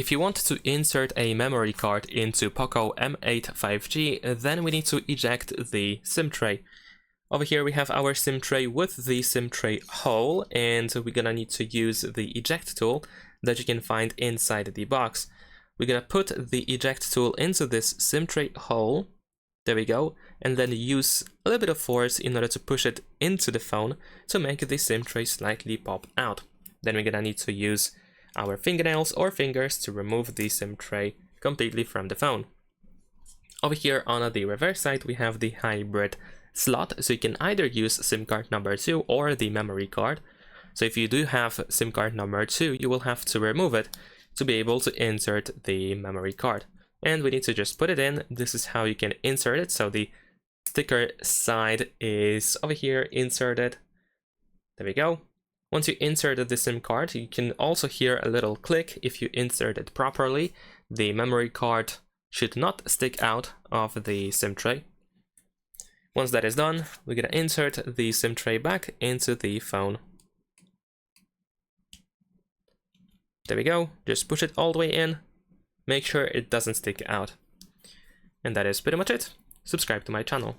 if you want to insert a memory card into POCO M8 5G, then we need to eject the SIM tray. Over here we have our SIM tray with the SIM tray hole, and we're gonna need to use the eject tool that you can find inside the box. We're gonna put the eject tool into this SIM tray hole, there we go, and then use a little bit of force in order to push it into the phone to make the SIM tray slightly pop out. Then we're gonna need to use our fingernails or fingers to remove the SIM tray completely from the phone. Over here on the reverse side we have the hybrid slot, so you can either use SIM card number 2 or the memory card. So if you do have SIM card number 2, you will have to remove it to be able to insert the memory card. And we need to just put it in. This is how you can insert it. So the sticker side is over here inserted. There we go. Once you inserted the SIM card, you can also hear a little click. If you insert it properly, the memory card should not stick out of the SIM tray. Once that is done, we're gonna insert the SIM tray back into the phone. There we go, just push it all the way in, make sure it doesn't stick out. And that is pretty much it. Subscribe to my channel.